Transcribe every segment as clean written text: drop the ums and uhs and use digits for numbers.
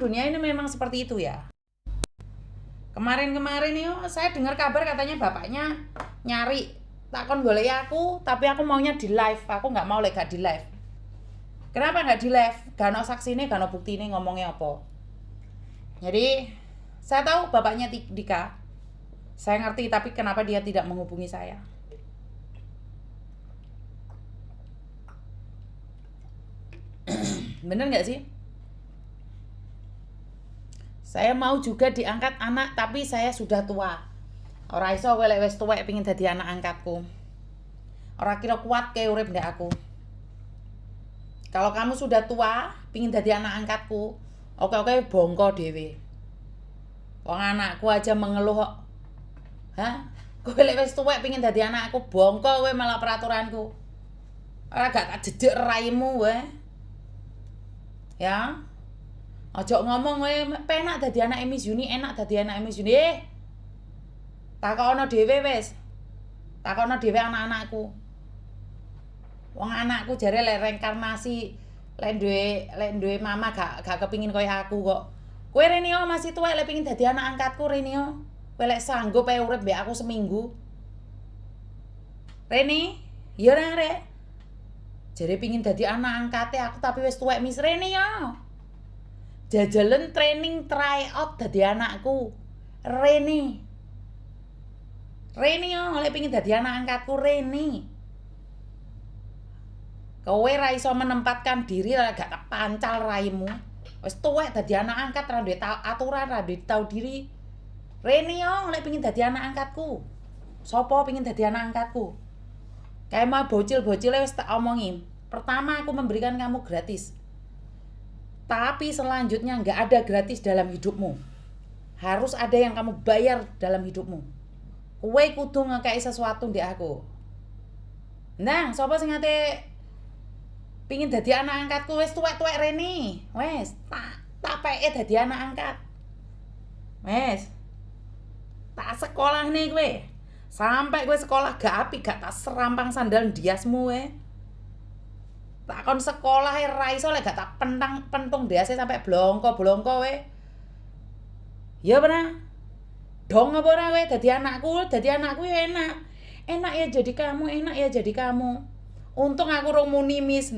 dunia ini memang seperti itu ya. Kemarin-kemarin nih saya dengar kabar katanya bapaknya nyari takon golek aku, tapi aku maunya di live. Aku nggak mau lek gak di live. Kenapa nggak di live? Gak ada saksinya, gak ada bukti ini ngomongnya apa. Jadi saya tahu bapaknya Dika. Saya ngerti, tapi kenapa dia tidak menghubungi saya? Bener nggak sih? Saya mau juga diangkat anak, tapi saya sudah tua. Ora iso kowe lek wis tuwek pengin dadi anak angkatku. Ora kira kuat kayak urip ndek aku. Kalau kamu sudah tua, pengin dadi anak angkatku, oke-oke bongko dhewe. Wong anakku aja mengeluh kok. Hah? Kowe lek wis tuwek pengin dadi anakku, bongko kowe malah peraturanku. Ora gak tak jedek raimu kowe. Ya. Ojo ngomong kowe penak dadi anak Miss Yuni, enak dadi anak Miss Yuni. Takono dhewe wis. Takono dhewe anak-anakku. Wong anakku jare lek reinkarnasi lek duwe mama gak kepingin koyo aku kok. Kowe Renio masih tuwek lek pengin dadi anak angkatku Renio. Kowe lek sanggup ae urip mbek aku seminggu. Reni, ya ora rek. Jare pengin dadi anak angkate aku tapi wis tuwek Miss Renio. Jajalen training try out dadi anakku. Reni. Renio lek pengin dadi anak angkatku Reni. Kowe ra iso menempatkan diri ra gak kepancal raimu. Wis tuwek dadi anak angkat ra duwe aturan, ra duwe tau diri. Reni yo lek pengin dadi anak angkatku. Sopo pengin dadi anak angkatku? Kayak mah bocil-bocil wis tak omongin. Pertama aku memberikan kamu gratis. Tapi selanjutnya nggak ada gratis dalam hidupmu. Harus ada yang kamu bayar dalam hidupmu. Kowe kudu ngekei sesuatu ndek aku. Nah, sapa sing ate pingin dadi anak angkatku wis tuwek-tuwek Reni. Wis tak peke dadi anak angkat. Wis. Tak sekolah nih kowe. Sampai kowe sekolah gak apik gak tak serampang sandal ndiasmu kowe. Tak kon sekolah ra iso lek gak tak pentung ndiase sampai blongko-blongko kowe. Ya bener. Dong apa ora kowe dadi anakku ya enak. Enak ya jadi kamu, enak ya jadi kamu. Untung aku rung muni Miss.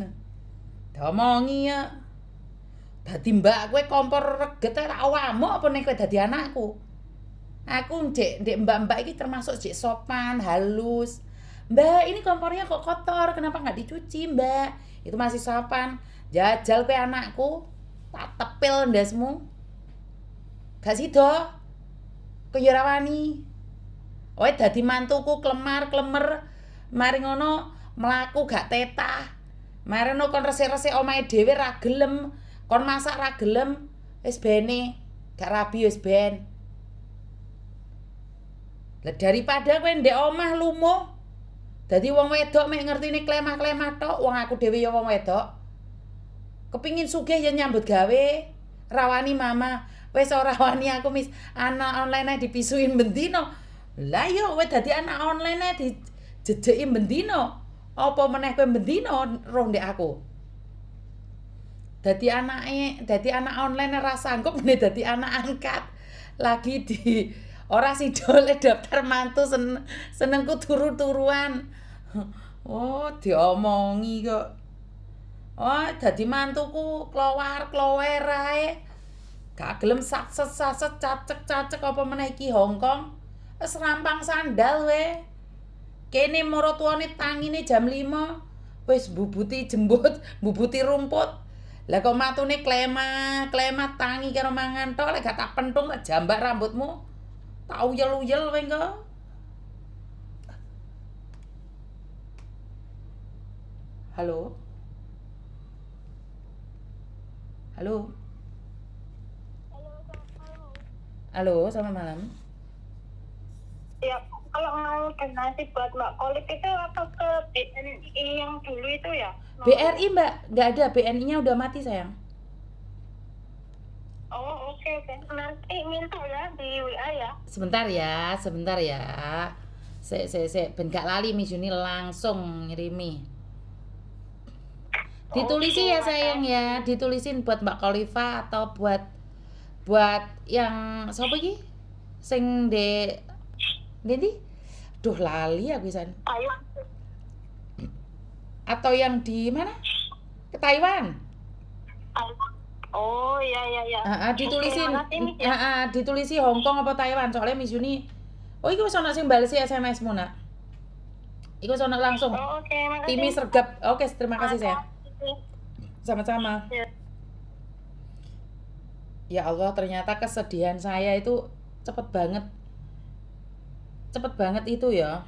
Domongi ya. Dadi mbak kowe kompor reget tak awakmu apa nek kowe dadi anakku. Aku ndek mbak-mbak iki termasuk jek sopan, halus. Mbak, ini kompornya kok kotor, kenapa nggak dicuci, Mbak? Itu masih sopan. Jajal kowe anakku, tak tepil ndasmu. Gak sida. Kowe ya ora wani. Kowe dadi mantuku klemar-klemer, mari ngono mlaku gak tetah. Mari ngono kon resik-resik omahe dhewe ra gelem, kon masak ra gelem, wis bene, gak rabi wis ben. Lah daripada kowe ndek omah lumuh. Dadi wong wedok mek ngertine klemah-klemah tok, wong aku dhewe ya wong wedok. Kepingin sugih ya nyambut gawe. Rawani mama, wis ora wani aku Miss anak online dipisuin bendino. Lah yo kowe dadi anak online dijejeki bendino. Apa meneh kowe bendino roh ndek aku. Dadi anak online ora sanggup meneh dadi anak angkat. Lagi di ora sida le daftar mantu senengku turu-turuan. Oh, diomongi kok. Oh, dadi mantuku klowar-klower ae. Gak gelem saset-saset cacek-cacek apa meneh iki Hongkong. Wis rampang sandal we. Kene maratuwane tangine jam 5. Wis bubuti jembut, bubuti rumput. Lah kok matune klemah tangi karo mangan tok lek gak tak pentung tak jambak rambutmu. Tak uyel-uyel kowe engko. Halo? Halo? Halo, selamat malam. Ya, kalau mau donasi buat Mbak Kolik itu apa ke BNI yang dulu itu ya? BRI Mbak, nggak ada, BNI-nya udah mati sayang. Oh oke. Nanti minta ya di WA ya. Sebentar ya. Ben gak lali Miss Yuni langsung ngirimi. Ditulisi ya sayang ya, ditulisin buat Mbak Khalifa atau buat Buat yang sapa iki? Sing ndi? Duh lali aku pisan. Ayo. Atau yang di mana? Ke Taiwan. Ayo. Oh, iya iya iya. Heeh, Oke, makasih Miss ya. ditulisi Hong Kong apa Taiwan soalnya Miss Yuni. Oh, iki wis ana sing balesi SMS-mu, Nak. Iku wis ana langsung. Oh, oke, makasih. Timi Sergap. Oke, terima kasih sayang. Makasih. Sama-sama. Ya. Ya Allah, ternyata kesedihan saya itu cepet banget. Cepet banget itu ya.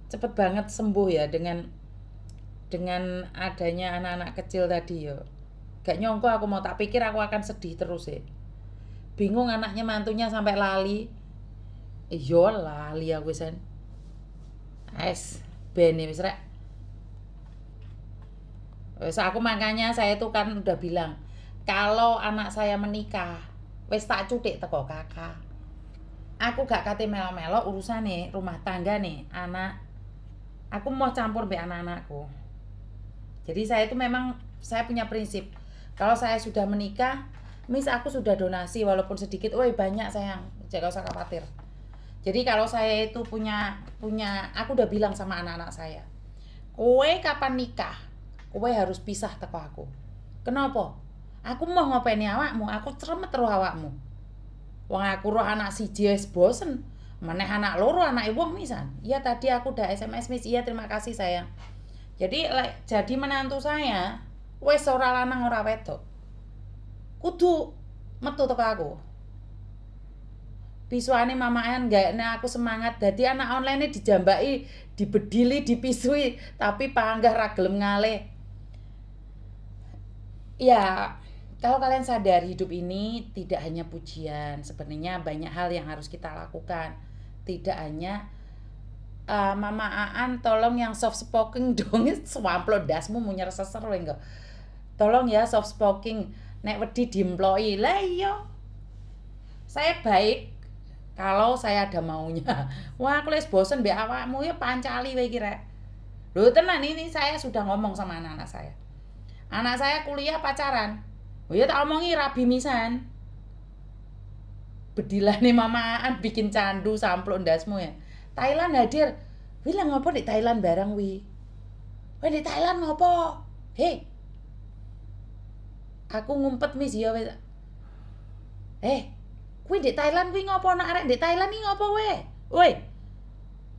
Cepet banget sembuh ya dengan adanya anak-anak kecil tadi ya. Gak nyongko aku mau tak pikir aku akan sedih terus ya. Bingung anaknya mantunya sampai lali. Iya lali aku sen. Es bene wis rek. Wis aku makanya saya tuh kan udah bilang kalau anak saya menikah wis tak cutik teko kakak. Aku gak kate melo-melo urusane rumah tangga nih anak. Aku mau campur be anak-anakku. Jadi saya itu memang saya punya prinsip. Kalau saya sudah menikah, Miss aku sudah donasi walaupun sedikit. Woi banyak sayang, jangan usah khawatir. Jadi kalau saya itu punya aku udah bilang sama anak-anak saya. Kowe kapan nikah? Kowe harus pisah teko aku. Kenapa? Aku mau ngopeni awakmu, aku ceremet roh awakmu. Wong aku roh anak siji wis bosen. Meneh anak loro anake wong misan. Iya tadi aku udah SMS Miss. Iya terima kasih sayang. Jadi menantu saya wis ora lanang ora wedok. Kudu metu teko aku. Pisuane mamakan gakne aku semangat dadi anak online dijambaki, dibedili, dipisui, tapi panggah ra gelem ngalih. Ya, kalau kalian sadar hidup ini tidak hanya pujian, sebenarnya banyak hal yang harus kita lakukan. Tidak hanya Mama Aan tolong yang soft spoken dong swamplo dasmu munyer seser wae enggak. Tolong ya soft spoken nek wedi diemploi. Lah iya. Saya baik kalau saya ada maunya. Wah, aku wis bosen mbek awakmu ya pancali wae iki rek. Lho tenan ini saya sudah ngomong sama anak-anak saya. Anak saya kuliah pacaran. Oh ya tak omongi rabi misan. Bedilane mamaan bikin candu sampluk ndasmu ya. Thailand hadir. Wi lah ngopo di Thailand barang wi? Wih di Thailand ngopo? Hei. Aku ngumpet Miss ya wis. Kuwi di Thailand kuwi ngopo nak arek di Thailand iki ngopo we? Woi.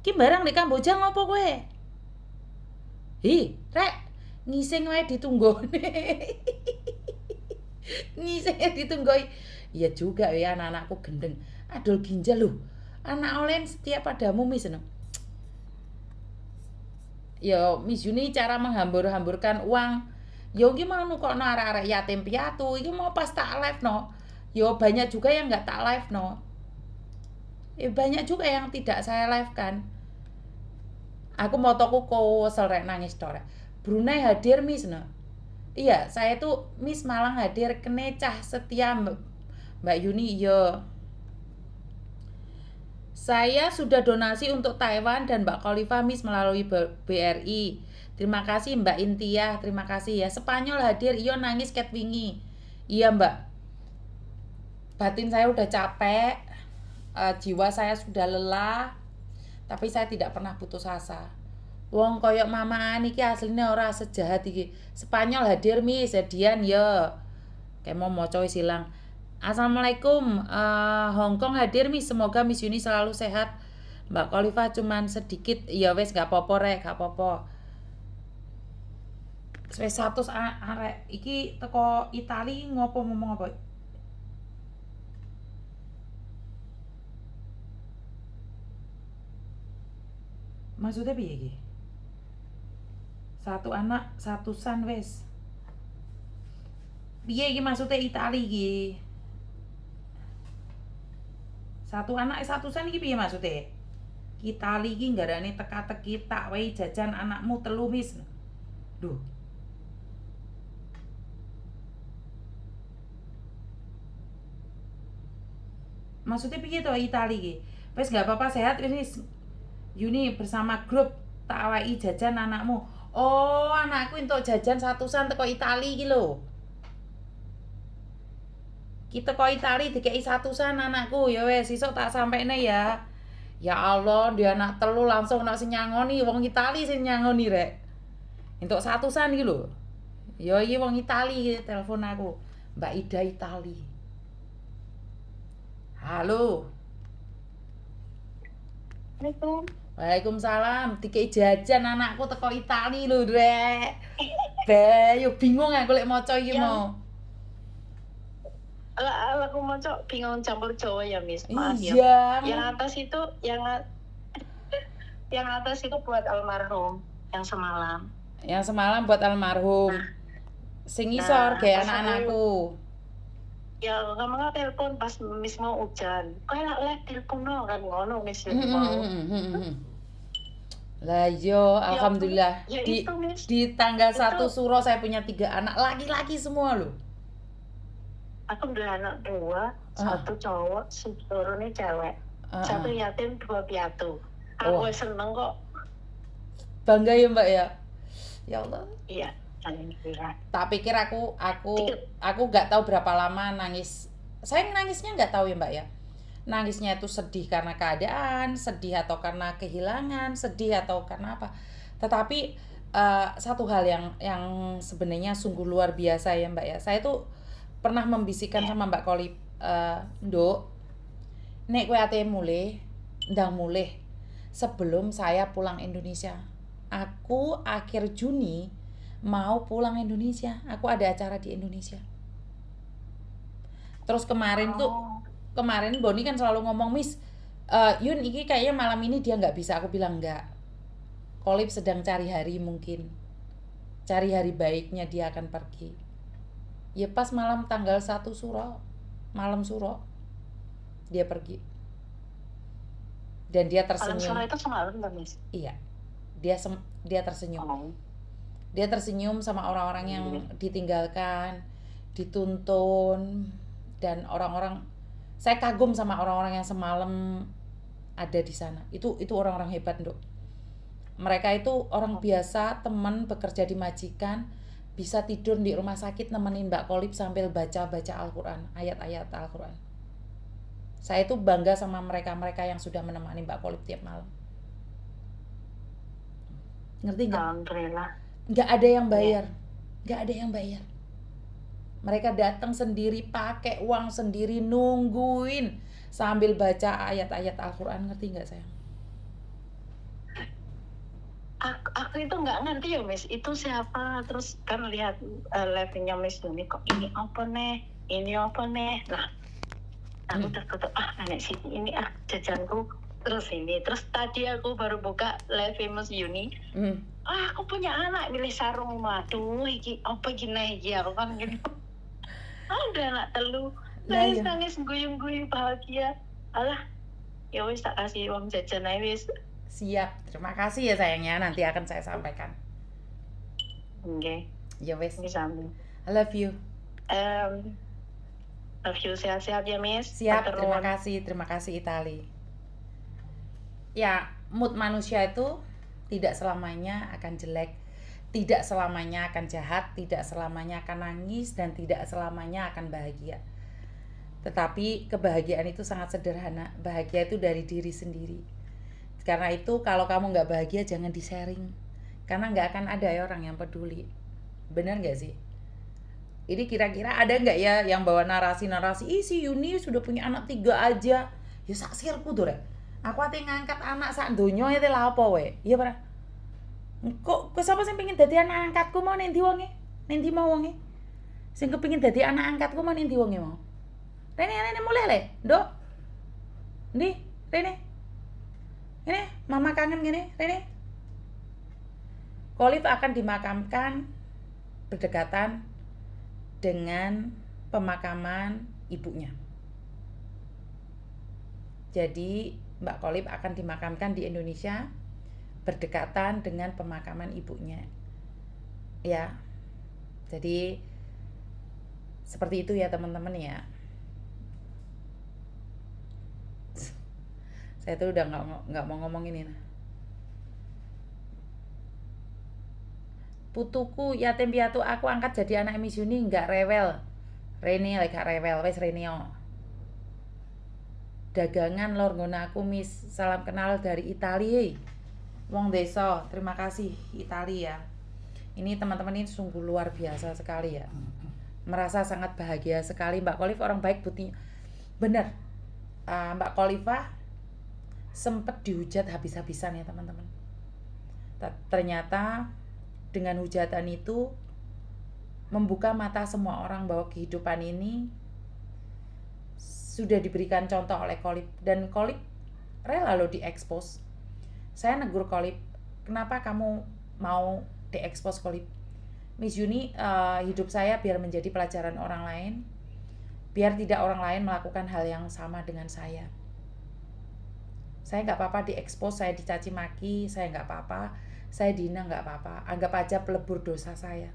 Ki barang di Kamboja ngopo kowe? Hi, rek, ngising wae ditunggone. Ngising ditunggoi. Iya juga ya anak-anakku gendeng. Adol ginjal loh. Anak online setia padamu Miss. Ya Miss Yuni cara menghambur-hamburkan uang. Ya iki mau nukokno arek-arek yatim piatu. Iki mau pas tak live no. Ya banyak juga yang nggak tak live no. Banyak juga yang tidak saya live kan. Aku mau toko kesel rek nangis torek. Brunei hadir Miss no. Iya, saya tuh Miss Malang hadir kene cah setia Mbak Yuni iya. Saya sudah donasi untuk Taiwan dan Mbak Khalifa Miss melalui BRI. Terima kasih Mbak Intia, terima kasih ya. Spanyol hadir, iya nangis ket wingi. Iya Mbak. Batin saya udah capek, jiwa saya sudah lelah, tapi saya tidak pernah putus asa. Wong koyok mama niki asline ora sejahat iki. Spanyol hadir Miss, Edian ya. Kayak mau moco silang. Assalamualaikum, Hong Kong hadir Miss. Semoga Miss Yuni selalu sehat. Mbak Khalifa cuman sedikit, ya wes gak apa-apa rek, gak apa-apa. Wes 100 arek iki teko Itali ngopo ngomong apa? Maksudnya piye iki? Satu anak, satusan wes. Piye iki maksudnya Itali iki? Satu anak satusan iki piye maksudnya? Itali iki nggarane teka-teki tak wae jajan anakmu telu Miss. Duh. Maksudnya piye to Itali iki? Wes gak apa-apa sehat wis Yuni bersama grup tak awai jajan anakmu. Oh, anakku entuk jajan satusan teko Itali iki lho. Kita kok Itali dikei 100-an anakku, ya wes sesuk tak sampaine ya. Ya Allah, dia anak telu langsung nak sing nyangoni wong Itali sing nyangoni rek. Entuk 100-an iki lho. Ya iki wong Itali telepon aku. Mbak Ida Itali. Halo. Assalamualaikum. Waalaikumsalam. Dikei jajan anakku teko Itali lho, rek. Be, yo bingung aku lek maca iki Ya. mau. Aku mau bingung campur Jawa ya, Miss. Maaf ya. Iya. Yang atas itu yang atas itu buat almarhum yang semalam. Yang semalam buat almarhum. Sing isor ge pas anak-anakku. Ya kamu nggak telepon pas Miss mau hujan. Kayak live telepon no kan ngono Miss mau. Lah yo, alhamdulillah. ya Di itu, Miss. di tanggal Itu- 1 Suro saya punya 3 anak laki-laki semua loh. Aku udah anak 2, satu cowok, seluruhnya cewek. Satu yatim, 2 piatu. Aku Oh. seneng kok. Bangga ya, Mbak ya. Ya Allah. Iya, alhamdulillah. Tak pikir aku nggak tahu berapa lama nangis. Saya nangisnya nggak tahu ya, Mbak ya. Nangisnya itu sedih karena keadaan, sedih atau karena kehilangan, sedih atau karena apa. Tetapi satu hal yang sebenarnya sungguh luar biasa ya, Mbak ya. Saya tuh pernah membisikkan sama Mbak Kolip, Nduk, nek kowe ate mulih, ndang mulih sebelum saya pulang Indonesia. Aku akhir Juni mau pulang Indonesia. Aku ada acara di Indonesia. Terus kemarin Boni kan selalu ngomong, Miss, Yun iki kayaknya malam ini dia nggak bisa. Aku bilang enggak. Kolip sedang cari hari mungkin. Cari hari baiknya dia akan pergi. Ya pas malam tanggal 1 Suro, malam Suro, dia pergi. Dan dia Malam tersenyum. sore itu semalam kan, Miss? Iya. Dia tersenyum. Oh. Dia tersenyum sama orang-orang yang ditinggalkan, dituntun, dan orang-orang. Saya kagum sama orang-orang yang semalam ada di sana. Itu orang-orang hebat, Nduk. Mereka itu orang biasa, teman bekerja di majikan, bisa tidur di rumah sakit nemenin Mbak Kolip sambil baca-baca Al-Quran, ayat-ayat Al-Quran. Saya itu bangga sama mereka yang sudah menemani Mbak Kolip tiap malam. Ngerti nggak? Alhamdulillah. Nggak ada yang bayar. Nggak ada yang bayar. Mereka datang sendiri, pakai uang sendiri, nungguin sambil baca ayat-ayat Al-Quran. Ngerti nggak sayang? Aku itu nggak ngerti ya, Miss. Itu siapa? Terus kan lihat live-nya Miss Yuni, kok ini apa nih? Nah, aku tertutup, nenek sini ini jajanku. Terus tadi aku baru buka live Miss Yuni. Aku punya anak milih sarung, aduh iki apa gini iki aku kan gitu. Udah anak telu, nangis guyung-guyung bahagia. Alah, ya wis tak kasih uang jajan aja wis. Siap, terima kasih ya sayangnya, nanti akan saya sampaikan. Oke. Ya wes. Bisa. I love you. Love you, sehat-sehat ya, Miss. Siap, terima kasih Itali. Ya, mood manusia itu tidak selamanya akan jelek, tidak selamanya akan jahat, tidak selamanya akan nangis, dan tidak selamanya akan bahagia. Tetapi kebahagiaan itu sangat sederhana. Bahagia itu dari diri sendiri. Karena itu kalau kamu nggak bahagia jangan di-sharing. Karena nggak akan ada orang yang peduli. Benar nggak sih? Ini kira-kira ada nggak ya yang bawa narasi-narasi, si Yuni sudah punya anak 3 aja. Ya saksirku tuh rek. Aku ate ngangkat anak sak donya ya lah apa we? Iya para. Kok sapa sing pengin dadi anak angkatku mau ning ndi wonge? Ning ndi mau wonge? Sing kepengin dadi anak angkatku mau ning ndi wonge mau? Rene mulai le, Nduk. Ndi? Rene. Ini mama kangen gini, Rene. Kolip akan dimakamkan berdekatan dengan pemakaman ibunya. Jadi Mbak Kolip akan dimakamkan di Indonesia berdekatan dengan pemakaman ibunya. Ya. Jadi seperti itu ya teman-teman ya. Saya tuh udah nggak mau ngomong ini. Putuku yatim piatu aku angkat jadi anak Miss Yuni nggak rewel. Rene lek gak rewel wis Rene yo. Dagangan lor nggon aku Miss. Salam kenal dari Italia. Wong desa, terima kasih Italia. Ini teman-teman ini sungguh luar biasa sekali ya. Merasa sangat bahagia sekali. Mbak Kolif orang baik buktinya. Bener. Mbak Kolifah sempet dihujat habis-habisan ya teman-teman. Ternyata dengan hujatan itu membuka mata semua orang bahwa kehidupan ini sudah diberikan contoh oleh Kolib, dan Kolib rela lo diekspos. Saya negur Kolib, kenapa kamu mau diekspos Kolib? Miss Yuni, hidup saya biar menjadi pelajaran orang lain, biar tidak orang lain melakukan hal yang sama dengan saya. Saya nggak apa-apa diekspos, saya dicaci maki, saya nggak apa-apa, saya dihina nggak apa-apa, anggap aja pelebur dosa saya.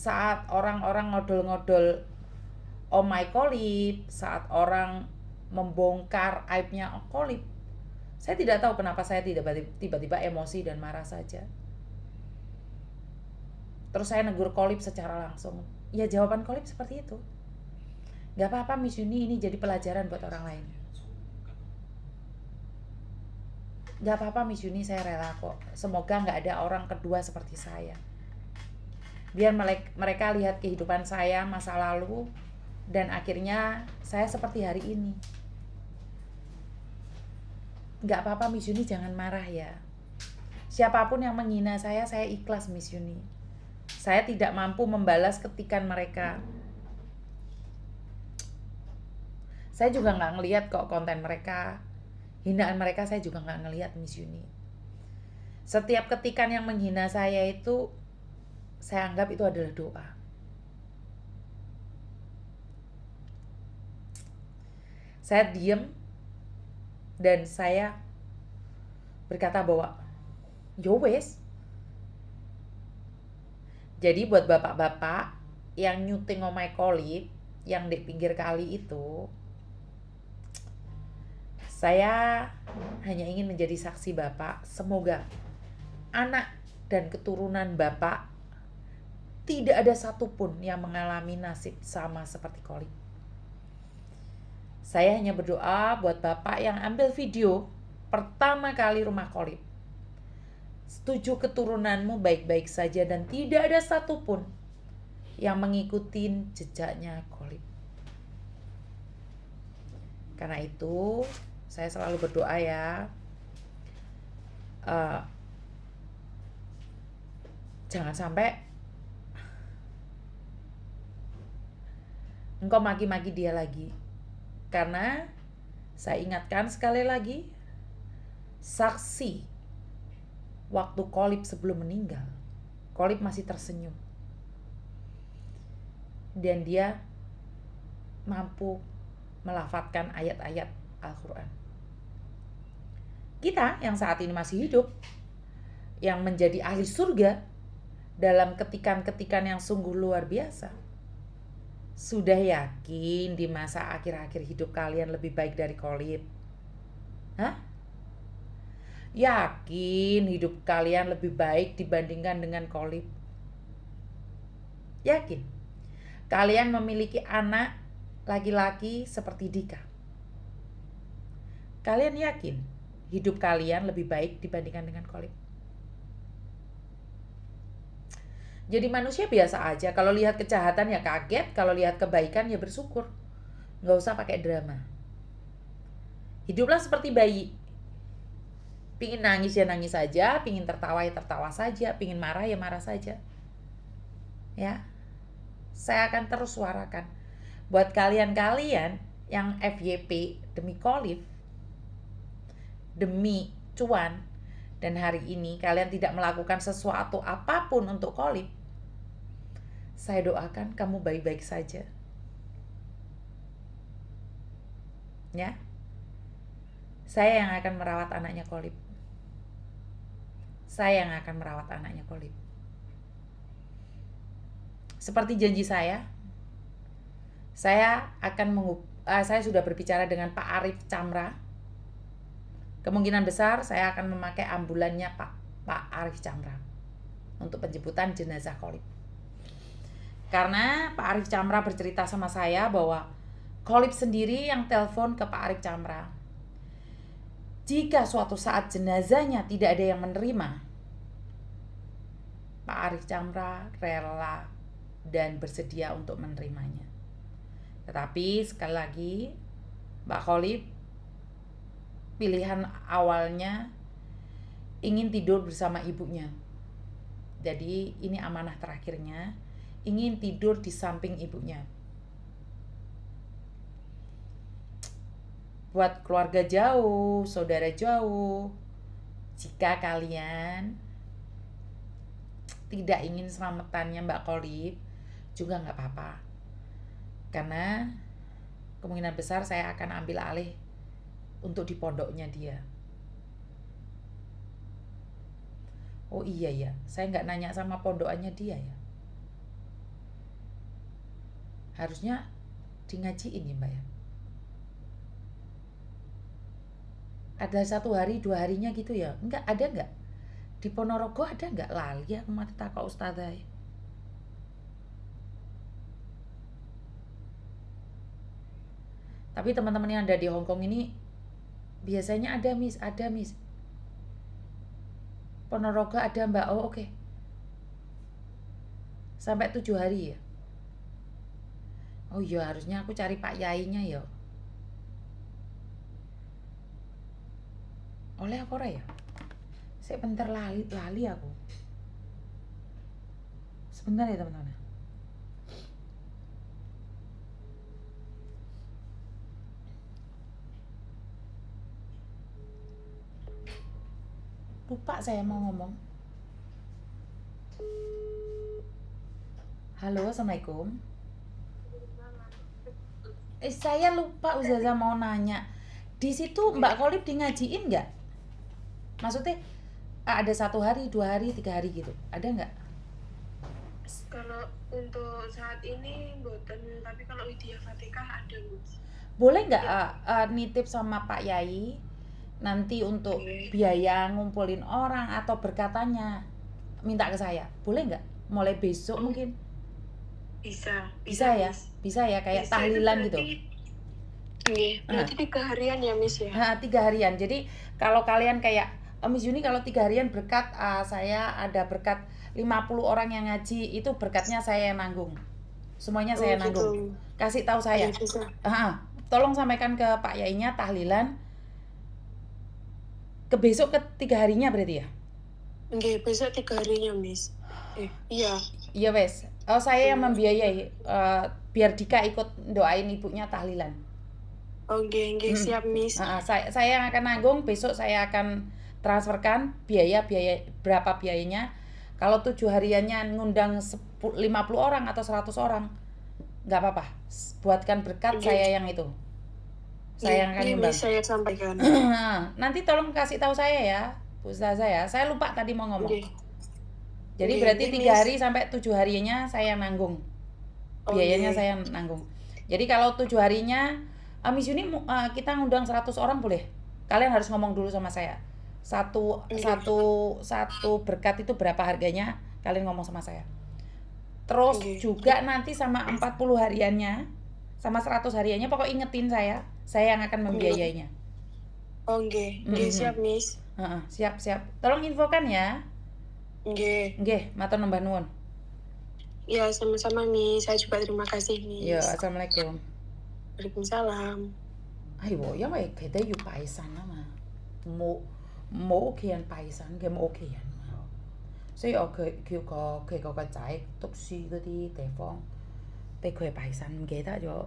Saat orang-orang ngodol-ngodol Oh My Kolib, saat orang membongkar aibnya Kolib, saya tidak tahu kenapa saya tiba-tiba emosi dan marah saja. Terus saya negur Kolib secara langsung. Ya jawaban Kolib seperti itu. Gak apa-apa Miss Yuni, ini jadi pelajaran buat orang lain. Gak apa-apa Miss Yuni, saya rela kok. Semoga gak ada orang kedua seperti saya. Biar mereka lihat kehidupan saya masa lalu, dan akhirnya saya seperti hari ini. Gak apa-apa Miss Yuni, jangan marah ya. Siapapun yang menghina saya ikhlas Miss Yuni. Saya tidak mampu membalas ketikan mereka. Saya juga gak ngelihat kok konten mereka. Hinaan mereka saya juga gak ngelihat Miss Yuni. Setiap ketikan yang menghina saya itu, saya anggap itu adalah doa. Saya diam dan saya berkata bahwa yo wes. Jadi buat bapak-bapak yang nyuting Oh My Kolib yang di pinggir kali itu, saya hanya ingin menjadi saksi bapak. Semoga anak dan keturunan bapak tidak ada satupun yang mengalami nasib sama seperti Kolib. Saya hanya berdoa buat bapak yang ambil video pertama kali rumah Kolib. Setuju keturunanmu baik-baik saja dan tidak ada satupun yang mengikuti jejaknya Kolib. Karena itu saya selalu berdoa ya, jangan sampai engkau maki-maki dia lagi. Karena saya ingatkan sekali lagi, saksi waktu Kolib sebelum meninggal, Kolib masih tersenyum. Dan dia mampu melafadzkan ayat-ayat Al-Quran. Kita yang saat ini masih hidup, yang menjadi ahli surga dalam ketikan-ketikan yang sungguh luar biasa, sudah yakin di masa akhir-akhir hidup kalian lebih baik dari Kolib? Hah? Yakin hidup kalian lebih baik dibandingkan dengan Kolib? Yakin? Kalian memiliki anak laki-laki seperti Dika? Kalian yakin hidup kalian lebih baik dibandingkan dengan Kolib? Jadi manusia biasa aja. Kalau lihat kejahatan ya kaget, kalau lihat kebaikan ya bersyukur. Nggak usah pakai drama. Hiduplah seperti bayi. Pingin nangis ya nangis saja, pingin tertawa ya tertawa saja, pingin marah ya marah saja. Ya, saya akan terus suarakan. Buat kalian-kalian yang FYP demi Kolib, demi cuan, dan hari ini kalian tidak melakukan sesuatu apapun untuk Kolib, saya doakan kamu baik-baik saja. Ya, saya yang akan merawat anaknya Kolib. Saya yang akan merawat anaknya Kolib. Seperti janji saya sudah berbicara dengan Pak Arif Camra. Kemungkinan besar saya akan memakai ambulannya Pak Arif Camra untuk penjemputan jenazah Kolib. Karena Pak Arif Camra bercerita sama saya bahwa Kholib sendiri yang telepon ke Pak Arif Camra. Jika suatu saat jenazahnya tidak ada yang menerima, Pak Arif Camra rela dan bersedia untuk menerimanya. Tetapi sekali lagi, Mbak Kholib pilihan awalnya ingin tidur bersama ibunya. Jadi ini amanah terakhirnya, ingin tidur di samping ibunya. Buat keluarga jauh, saudara jauh, jika kalian tidak ingin selamatannya Mbak Kholib, juga nggak apa-apa. Karena kemungkinan besar saya akan ambil alih untuk di pondoknya dia. Oh iya ya, saya nggak nanya sama pondokannya dia ya. Harusnya di ngajiin ya Mbak ya. Ada 1 hari 2 harinya gitu ya? Enggak, ada enggak? Di Ponorogo ada enggak? Lali aku mati takok ustazah. Tapi teman-teman yang ada di Hongkong ini biasanya ada Miss. Ponorogo ada Mbak. Oh oke. Sampai 7 hari ya? Oh iya, harusnya aku cari Pak Yainya ya. Oleh apa ora ya? Saya bentar lali aku. Sebentar ya teman-teman. Lupa saya mau ngomong. Halo, Assalamualaikum. Saya lupa Ustazah mau nanya. Di situ Mbak Kholib di ngajiin nggak? Maksudnya ada 1 hari, 2 hari, 3 hari gitu. Ada nggak? Kalau untuk saat ini boten, tapi kalau Widya Fatihah ada Mas. Boleh nggak nitip sama Pak Yai nanti untuk biaya ngumpulin orang atau berkatanya minta ke saya? Boleh nggak? Mulai besok mungkin? Bisa ya? Mas. Bisa ya kayak Bisa, tahlilan itu gitu. Berarti 3 harian ya Miss ya? 3 harian. Jadi kalau kalian kayak Miss Yuni kalau 3 harian berkat saya ada berkat 50 orang yang ngaji, itu berkatnya saya yang nanggung. Semuanya saya nanggung. Gitu. Kasih tahu saya. Bisa. Tolong sampaikan ke Pak Yainya tahlilan ke besok ke 3 harinya berarti ya? Besok 3 harinya Miss. Iya. Iya wes. Saya yang membiayai biar Dika ikut doain ibunya tahlilan. Siap Miss. Saya yang akan nanggung, besok saya akan transferkan biaya berapa biayanya. Kalau 7 hariannya ngundang 50 orang atau 100 orang, nggak apa-apa. Buatkan berkat saya yang itu. Saya yang akan nyumbang. Saya sampaikan. Nanti tolong kasih tahu saya ya, Bu Ustazah ya. Saya lupa tadi mau ngomong. Jadi berarti 3 hari sampai 7 harinya saya yang nanggung. Biayanya saya yang nanggung. Jadi kalau 7 harinya Miss Yuni kita ngundang 100 orang boleh? Kalian harus ngomong dulu sama saya. Satu berkat itu berapa harganya? Kalian ngomong sama saya. Terus juga nanti sama 40 hariannya, sama 100 hariannya, pokok ingetin saya yang akan membiayainya. Siap Miss. Siap. Tolong infokan ya. Nggih, matur numbah nuwun. Ya, sama-sama Miss. Saya juga terima kasih Miss. Ya, assalamualaikum. Waalaikumsalam. Ai wo, 因為佢哋要拜神啊嘛，冇屋企人拜神嘅，冇屋企人嘛，所以我叫佢個仔讀書嗰啲地方，俾佢拜神，唔記得咗。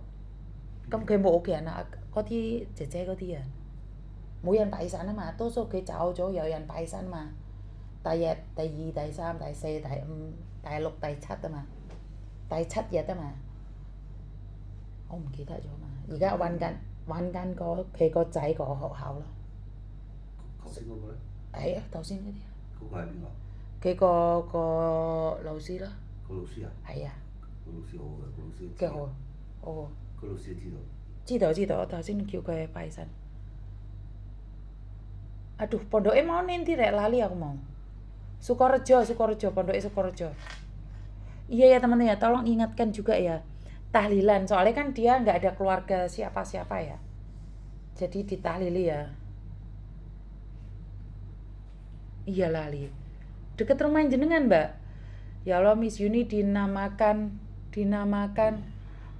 咁佢冇屋企人啊，嗰啲姐姐嗰啲啊，冇人拜神啊嘛，多數佢走咗，有人拜神嘛。第1、第2、第3、第4、第5、第6、第7啊嘛，第7日啊嘛。我唔記得咗嘛，而家揾緊佢個仔個學校咯。頭先嗰個咧？係啊，頭先嗰啲啊。嗰個係邊個？佢個老師咯。個老師啊？係啊。個老師好嘅，個老師。幾好。哦。個老師知道。知道，我頭先叫佢拜神。Aduh, pondoknya mau nanti rek lali aku mau. Sukorejo, pondoknya Sukorejo. Iya ya teman-teman ya, tolong ingatkan juga ya. Tahlilan, soalnya kan dia nggak ada keluarga siapa-siapa ya. Jadi ditahlili ya. Iya lali. Deket rumah jenengan, Mbak. Ya Allah, Miss Yuni dinamakan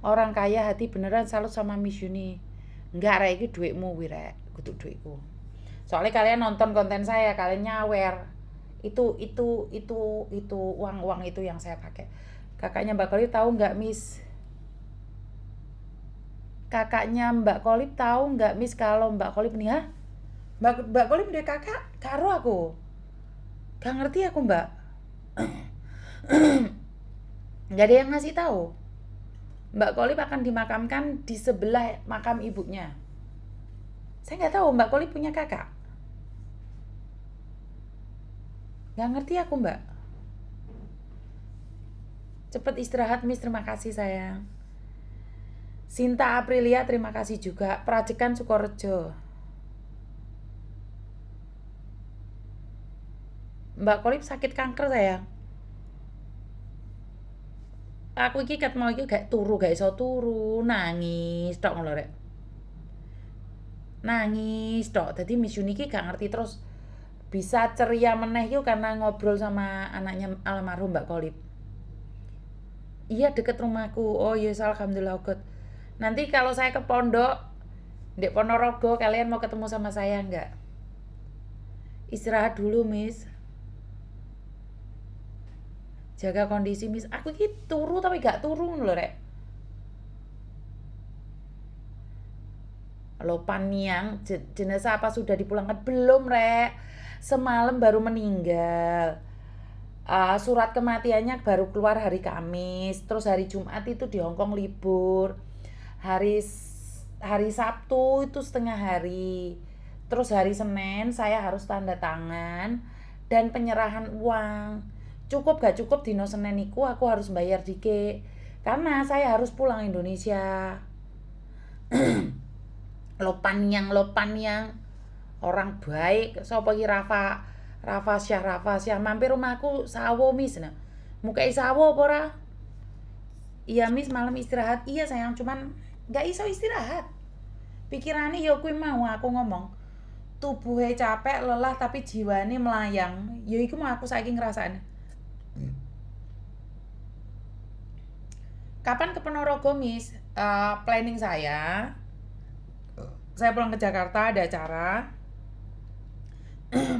orang kaya hati beneran salut sama Miss Yuni. Enggak, rek iki duitmu wi rek, kudu duitku. Soalnya kalian nonton konten saya, kalian nyawer. Itu uang itu yang saya pakai. Kakaknya Mbak Kolip tahu nggak, Miss? Kakaknya Mbak Kolip tahu nggak, Miss, kalau Mbak Kolip nih, ha? Mbak Kolip dia kakak karo aku. Gak ngerti aku, Mbak. Gak ada yang ngasih tahu. Mbak Kolip akan dimakamkan di sebelah makam ibunya. Saya nggak tahu Mbak Kolip punya kakak. Gak ngerti aku, Mbak. Cepet istirahat, Miss. Terima kasih, sayang. Sinta Aprilia, terima kasih juga. Prajekan Sukorejo. Mbak Kolip sakit kanker, sayang. Aku iki ket mau iki gak iso turu, nangis tok ngono rek. Nangis tok. Dadi Miss Yuni iki gak ngerti terus bisa ceria meneh itu karena ngobrol sama anaknya almarhum Mbak Kolip. Iya, deket rumahku. Oh yes, alhamdulillah good. Nanti kalau saya ke pondok di Ponorogo, kalian mau ketemu sama saya enggak? Istirahat dulu, Miss. Jaga kondisi, Miss. Aku iki turu tapi gak turu lho, rek. Lopan Niang, jenazah apa sudah dipulangkan? Belum, rek. Semalam baru meninggal. Surat kematiannya baru keluar hari Kamis. Terus hari Jumat itu di Hongkong libur. Hari Sabtu itu setengah hari. Terus hari Senin saya harus tanda tangan dan penyerahan uang. Cukup gak cukup dino Senin iku aku harus bayar dike. Karena saya harus pulang Indonesia. Lopan yang orang baik. Sopo iki Rafa Syah mampir rumahku sawo, Miss. Nah, mukai sawo apa ora? Iya, Miss, malam istirahat. Iya, sayang, cuman gak iso istirahat. Pikirane ya kuwi mau aku ngomong. Tubuhnya capek, lelah tapi jiwane melayang. Ya iku mau aku saiki ngrasakne. Kapan ke Ponorogo, Miss? Planning saya pulang ke Jakarta ada acara.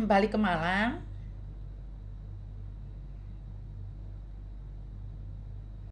Balik ke Malang.